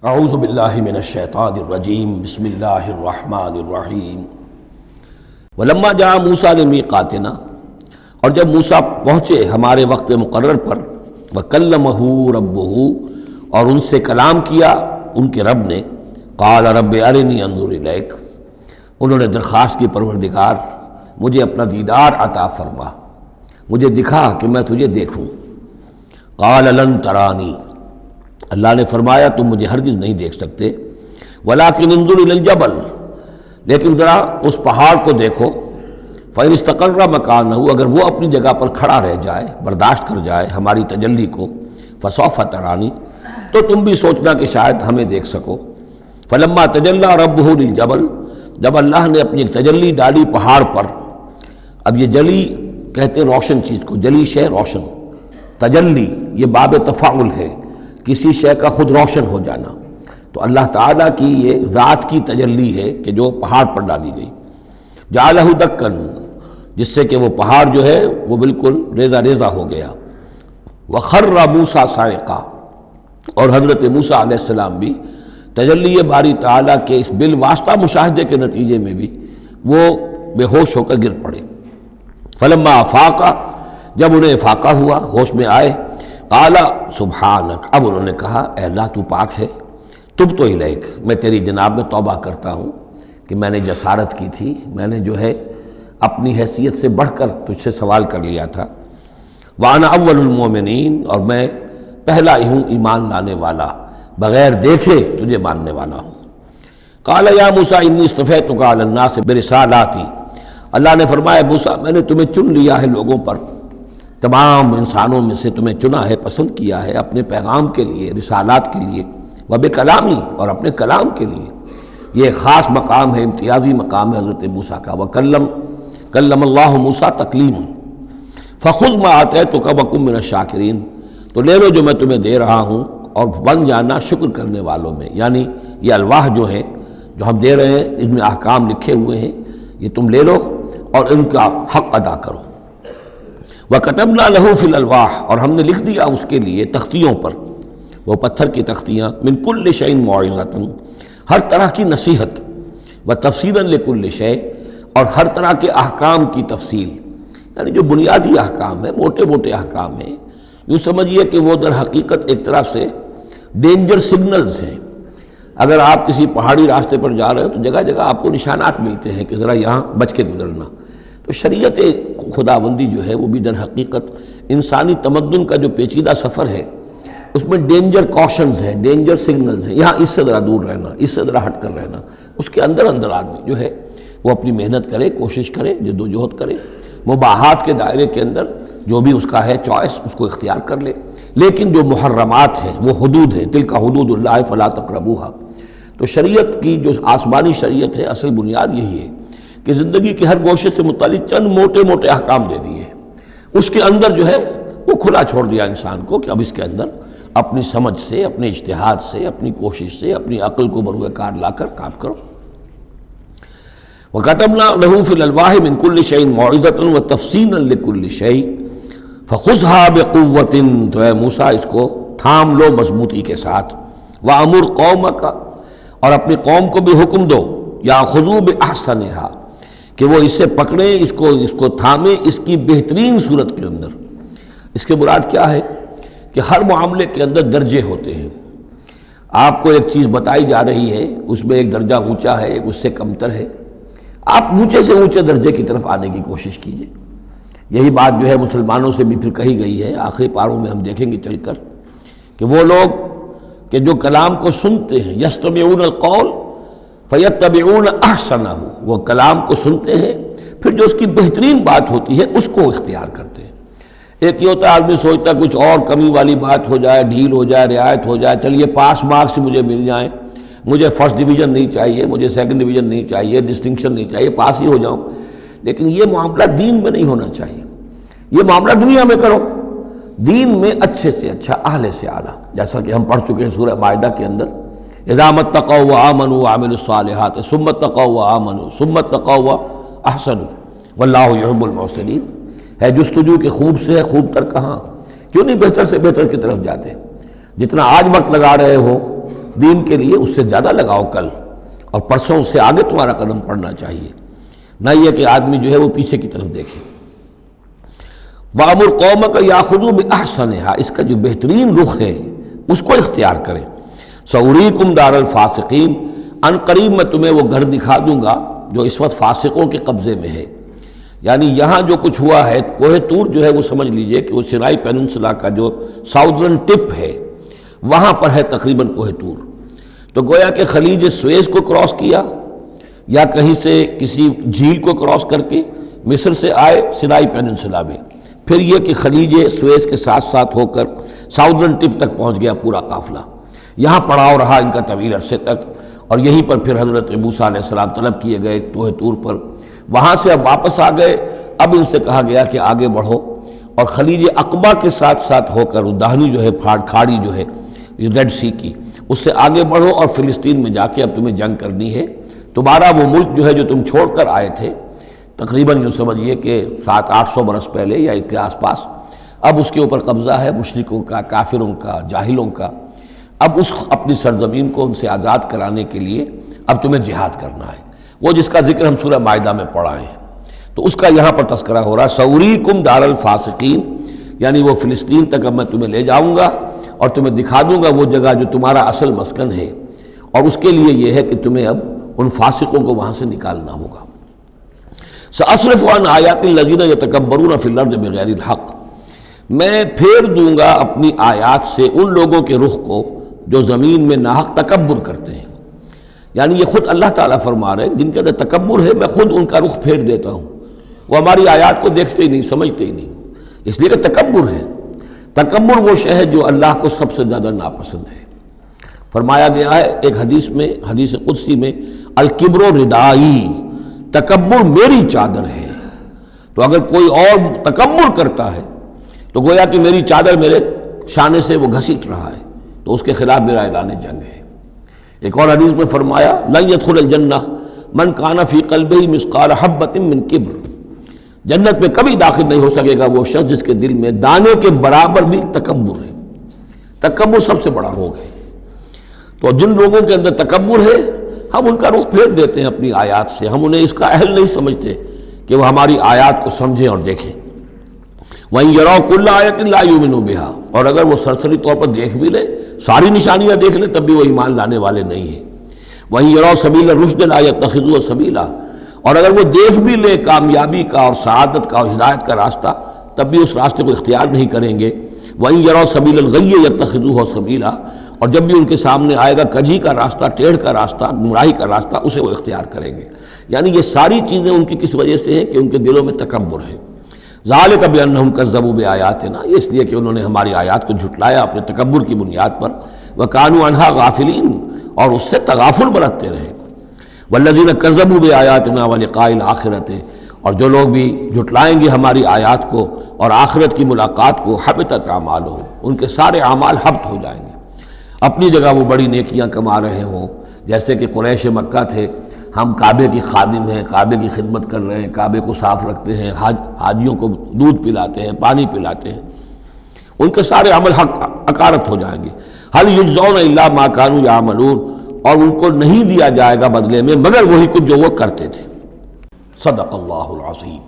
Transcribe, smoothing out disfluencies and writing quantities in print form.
اعوذ باللہ من الشیطان الرجیم بسم اللہ الرحمن الرحیم ولما جاء موسیٰ لمیقاتنا، اور جب موسیٰ پہنچے ہمارے وقت مقرر پر، وکلمہ ربہ، اور ان سے کلام کیا ان کے رب نے، قال رب ارنی انظر الیک، انہوں نے درخواست کی پروردگار مجھے اپنا دیدار عطا فرما، مجھے دکھا کہ میں تجھے دیکھوں۔ قال لن ترانی، اللہ نے فرمایا تم مجھے ہرگز نہیں دیکھ سکتے، ولیکن انظر الی الجبل، لیکن ذرا اس پہاڑ کو دیکھو، فإن استقر مکانہ، اگر وہ اپنی جگہ پر کھڑا رہ جائے، برداشت کر جائے ہماری تجلی کو، فسوف ترانی، تو تم بھی سوچنا کہ شاید ہمیں دیکھ سکو۔ فلما تجلی ربہ للجبل، جب اللہ نے اپنی تجلی ڈالی پہاڑ پر، اب یہ جلی کہتے ہیں روشن چیز کو، جلی شے روشن، تجلی یہ باب تفاعل ہے، کسی شے کا خود روشن ہو جانا، تو اللہ تعالیٰ کی یہ ذات کی تجلی ہے کہ جو پہاڑ پر ڈالی گئی، جعلہ دکن، جس سے کہ وہ پہاڑ جو ہے وہ بالکل ریزہ ریزہ ہو گیا۔ وخر موسیٰ صاعقا، اور حضرت موسیٰ علیہ السلام بھی تجلی باری تعالیٰ کے اس بالواسطہ مشاہدے کے نتیجے میں بھی وہ بے ہوش ہو کر گر پڑے۔ فلما افاقا، جب انہیں افاقہ ہوا، ہوش میں آئے، قال سبحانک، اب انہوں نے کہا اے اللہ تو پاک ہے، تبت الیک، میں تیری جناب میں توبہ کرتا ہوں کہ میں نے جسارت کی تھی، میں نے جو ہے اپنی حیثیت سے بڑھ کر تجھ سے سوال کر لیا تھا۔ وانا اول المومنین، اور میں پہلا ہی ہوں ایمان لانے والا، بغیر دیکھے تجھے ماننے والا ہوں۔ قال یا موسیٰ انی اصطفیتک علی الناس برسالاتی، اللہ نے فرمایا موسیٰ میں نے تمہیں چن لیا ہے لوگوں پر، تمام انسانوں میں سے تمہیں چنا ہے، پسند کیا ہے اپنے پیغام کے لیے، رسالات کے لیے، وبکلامی، اور اپنے کلام کے لیے۔ یہ خاص مقام ہے، امتیازی مقام ہے حضرت موسیٰ کا۔ کلم اللہ موسیٰ تکلیم، فخذ ما آتیتک وکن من الشاکرین، تو لے لو جو میں تمہیں دے رہا ہوں اور بن جانا شکر کرنے والوں میں، یعنی یہ الواح جو ہے جو ہم دے رہے ہیں اس میں احکام لکھے ہوئے ہیں، یہ تم لے لو اور ان کا حق ادا کرو۔ وَكَتَبْنَا لَهُ فِي الْأَلْوَاحِ، اور ہم نے لکھ دیا اس کے لیے تختیوں پر، وہ پتھر کی تختیاں، مِن كُلِّ شَيْءٍ مَوْعِظَةً، ہر طرح کی نصیحت، وَتَفْصِيلًا لِكُلِّ شَيْءٍ، اور ہر طرح کے احکام کی تفصیل، یعنی جو بنیادی احکام ہیں، موٹے موٹے احکام ہیں، یوں سمجھیے کہ وہ در حقیقت ایک طرح سے ڈینجر سگنلز ہیں۔ اگر آپ کسی پہاڑی راستے پر جا رہے ہیں تو جگہ جگہ آپ کو نشانات ملتے ہیں کہ ذرا یہاں بچ کے گزرنا، تو شریعت خداوندی جو ہے وہ بھی در حقیقت انسانی تمدن کا جو پیچیدہ سفر ہے اس میں ڈینجر کوشنز ہیں، ڈینجر سگنلز ہیں، یہاں اس سے ذرا دور رہنا، اس سے ذرا ہٹ کر رہنا، اس کے اندر اندر آدمی جو ہے وہ اپنی محنت کرے، کوشش کرے، جدوجہد کرے، مباحات کے دائرے کے اندر جو بھی اس کا ہے چوائس اس کو اختیار کر لے، لیکن جو محرمات ہیں وہ حدود ہیں، تلک حدود اللہ فلا تقربوہا۔ تو شریعت کی جو آسمانی شریعت ہے اصل بنیاد یہی ہے کہ زندگی کے ہر گوشے سے متعلق چند موٹے موٹے احکام دے دیے، اس کے اندر جو ہے وہ کھلا چھوڑ دیا انسان کو کہ اب اس کے اندر اپنی سمجھ سے، اپنے اجتہاد سے، اپنی کوشش سے، اپنی عقل کو بروئے کار لا کر کام کرو۔ وَكَتَبْنَا لَهُ فِي الْأَلْوَاحِ مِن كُلِّ شَيْءٍ مَوْعِظَةً وَتَفْصِيلًا لِكُلِّ شَيْءٍ فَخُذْهَا بِقُوَّةٍ، تو اے موسیٰ اس کو تھام لو مضبوطی کے ساتھ، وَأَمُرْ قَوْمَكَ، اور اپنی قوم کو بھی حکم دو، يَأْخُذُوا بِأَحْسَنِهَا، کہ وہ اسے پکڑیں، اس کو تھامیں اس کی بہترین صورت کے اندر۔ اس کے مراد کیا ہے کہ ہر معاملے کے اندر درجے ہوتے ہیں، آپ کو ایک چیز بتائی جا رہی ہے، اس میں ایک درجہ اونچا ہے، ایک اس سے کمتر ہے، آپ اونچے سے اونچے درجے کی طرف آنے کی کوشش کیجیے۔ یہی بات جو ہے مسلمانوں سے بھی پھر کہی گئی ہے، آخری پاروں میں ہم دیکھیں گے چل کر کہ وہ لوگ کہ جو کلام کو سنتے ہیں، یستمعون القول فیتبعون احسنہ، وہ کلام کو سنتے ہیں پھر جو اس کی بہترین بات ہوتی ہے اس کو اختیار کرتے ہیں۔ ایک یہ ہوتا ہے آدمی سوچتا ہے کچھ اور کمی والی بات ہو جائے، ڈھیل ہو جائے، رعایت ہو جائے، چلیے پاس مارکس مجھے مل جائیں، مجھے فرسٹ ڈویژن نہیں چاہیے، مجھے سیکنڈ ڈویژن نہیں چاہیے، ڈسٹنکشن نہیں چاہیے، پاس ہی ہو جاؤں۔ لیکن یہ معاملہ دین میں نہیں ہونا چاہیے، یہ معاملہ دنیا میں کرو، دین میں اچھے سے اچھا، اعلی سے اعلیٰ، جیسا کہ ہم پڑھ چکے ہیں سورہ مائدہ کے اندر، اذا اتقوا وآمنوا وعملوا الصالحات ثم اتقوا وآمنوا ثم اتقوا واحسنوا واللہ یحب المحسنین۔ ہے جستجو کہ خوب سے ہے خوب تر کہاں، کیوں نہیں بہتر سے بہتر کی طرف جاتے؟ جتنا آج وقت لگا رہے ہو دین کے لیے اس سے زیادہ لگاؤ کل، اور پرسوں اس سے آگے تمہارا قدم پڑنا چاہیے، نہ یہ کہ آدمی جو ہے وہ پیچھے کی طرف دیکھے۔ وَأَمُرْ قَوْمَكَ يَأْخُذُوا بِأَحْسَنِهَا، اس کا جو بہترین رخ ہے اس کو اختیار کریں۔ سَأُرِيكُمْ دَارَ الْفَاسِقِينَ، ان قریب میں تمہیں وہ گھر دکھا دوں گا جو اس وقت فاسقوں کے قبضے میں ہے۔ یعنی یہاں جو کچھ ہوا ہے، کوہ طور جو ہے وہ سمجھ لیجئے کہ وہ سینائی پیننسلا کا جو ساؤدرن ٹپ ہے وہاں پر ہے تقریباً کوہ طور۔ تو گویا کہ خلیج سویز کو کراس کیا، یا کہیں سے کسی جھیل کو کراس کر کے مصر سے آئے سینائی پیننسلا میں، پھر یہ کہ خلیج سویز کے ساتھ ساتھ ہو کر ساؤدرن ٹپ تک پہنچ گیا پورا قافلہ۔ یہاں پڑاؤ رہا ان کا طویل عرصے تک، اور یہیں پر پھر حضرت موسیٰ علیہ السلام طلب کیے گئے کوہ طور پر۔ وہاں سے اب واپس آ گئے، اب ان سے کہا گیا کہ آگے بڑھو، اور خلیج عقبہ کے ساتھ ساتھ ہو کر داہنی جو ہے کھاڑی جو ہے ریڈ سی کی، اس سے آگے بڑھو اور فلسطین میں جا کے اب تمہیں جنگ کرنی ہے۔ تمہارا وہ ملک جو ہے جو تم چھوڑ کر آئے تھے تقریباً یوں سمجھیے کہ 700-800 برس پہلے یا اس کے آس پاس، اب اس کے اوپر قبضہ ہے مشرکوں کا، کافروں کا، جاہلوں کا۔ اب اس اپنی سرزمین کو ان سے آزاد کرانے کے لیے اب تمہیں جہاد کرنا ہے، وہ جس کا ذکر ہم سورہ مائدہ میں پڑھا ہے، تو اس کا یہاں پر تذکرہ ہو رہا ہے۔ سَأُرِيكُمْ دَارَ الْفَاسِقِينَ، یعنی وہ فلسطین تک اب میں تمہیں لے جاؤں گا اور تمہیں دکھا دوں گا وہ جگہ جو تمہارا اصل مسکن ہے، اور اس کے لیے یہ ہے کہ تمہیں اب ان فاسقوں کو وہاں سے نکالنا ہوگا۔ سَأَصْرِفُ عَنْ آيَاتِ الَّذِينَ يَتَكَبَّرُونَ فِي الْأَرْضِ بِغَيْرِ الْحَقِّ، میں پھیر دوں گا اپنی آیات سے ان لوگوں کے رخ کو جو زمین میں ناحق تکبر کرتے ہیں۔ یعنی یہ خود اللہ تعالیٰ فرما رہے ہیں جن کے اندر تکبر ہے میں خود ان کا رخ پھیر دیتا ہوں، وہ ہماری آیات کو دیکھتے ہی نہیں، سمجھتے ہی نہیں، اس لیے کہ تکبر ہے۔ تکبر وہ شے ہے جو اللہ کو سب سے زیادہ ناپسند ہے۔ فرمایا گیا ہے ایک حدیث میں، حدیث قدسی میں، الکبر ردائی، تکبر میری چادر ہے۔ تو اگر کوئی اور تکبر کرتا ہے تو گویا کہ میری چادر میرے شانے سے وہ گھسیٹ رہا ہے، تو اس کے خلاف میرا اعلان جنگ ہے۔ ایک اور حدیث میں فرمایا لن يدخل الجنہ من کان فی قلبہ مثقال حبۃ من کبر، جنت میں کبھی داخل نہیں ہو سکے گا وہ شخص جس کے دل میں دانے کے برابر بھی تکبر ہے۔ تکبر سب سے بڑا روگ ہے۔ تو جن لوگوں کے اندر تکبر ہے ہم ان کا رخ پھیر دیتے ہیں اپنی آیات سے، ہم انہیں اس کا اہل نہیں سمجھتے کہ وہ ہماری آیات کو سمجھیں اور دیکھیں۔ وَإِن يَرَوْا كُلَّ آيَةٍ لَا يُؤْمِنُوا بِهَا، اور اگر وہ سرسری طور پر دیکھ بھی لیں، ساری نشانیاں دیکھ لیں، تب بھی وہ ایمان لانے والے نہیں ہیں۔ وَإِن يَرَوْا سَبِيلَ الرُّشْدِ لَا يَتَّخِذُوهُ سَبِيلًا، اور اگر وہ دیکھ بھی لیں کامیابی کا اور سعادت کا اور ہدایت کا راستہ، تب بھی اس راستے کو اختیار نہیں کریں گے۔ وَإِن يَرَوْا سَبِيلَ الْغَيِّ يَتَّخِذُوهُ سَبِيلًا، اور جب بھی ان کے سامنے آئے گا کجی کا راستہ، ٹیڑھ کا راستہ، گمراہی کا راستہ، اسے وہ اختیار کریں گے۔ یعنی یہ ساری چیزیں ان کی کس وجہ سے ہیں کہ ان کے دلوں میں تکبر ہے۔ ذالک بانہم کذبوا بآیاتنا، یہ اس لیے کہ انہوں نے ہماری آیات کو جھٹلایا اپنے تکبر کی بنیاد پر، وکانوا عنہا غافلین، اور اس سے تغافل برتتے رہے۔ والذین کذبوا بآیاتنا ولقاء الآخرۃ، اور جو لوگ بھی جھٹلائیں گے ہماری آیات کو اور آخرت کی ملاقات کو، حبطت اعمالہم، ان کے سارے اعمال حبط ہو جائیں گے۔ اپنی جگہ وہ بڑی نیکیاں کما رہے ہوں، جیسے کہ قریش مکہ تھے، ہم کعبے کی خادم ہیں، کعبے کی خدمت کر رہے ہیں، کعبے کو صاف رکھتے ہیں، حاجیوں کو دودھ پلاتے ہیں، پانی پلاتے ہیں، ان کے سارے عمل حق عقارت ہو جائیں گے۔ هل یجزون الا ما كانوا یعملون، اور ان کو نہیں دیا جائے گا بدلے میں مگر وہی کچھ جو وہ کرتے تھے۔ صدق اللہ العظیم۔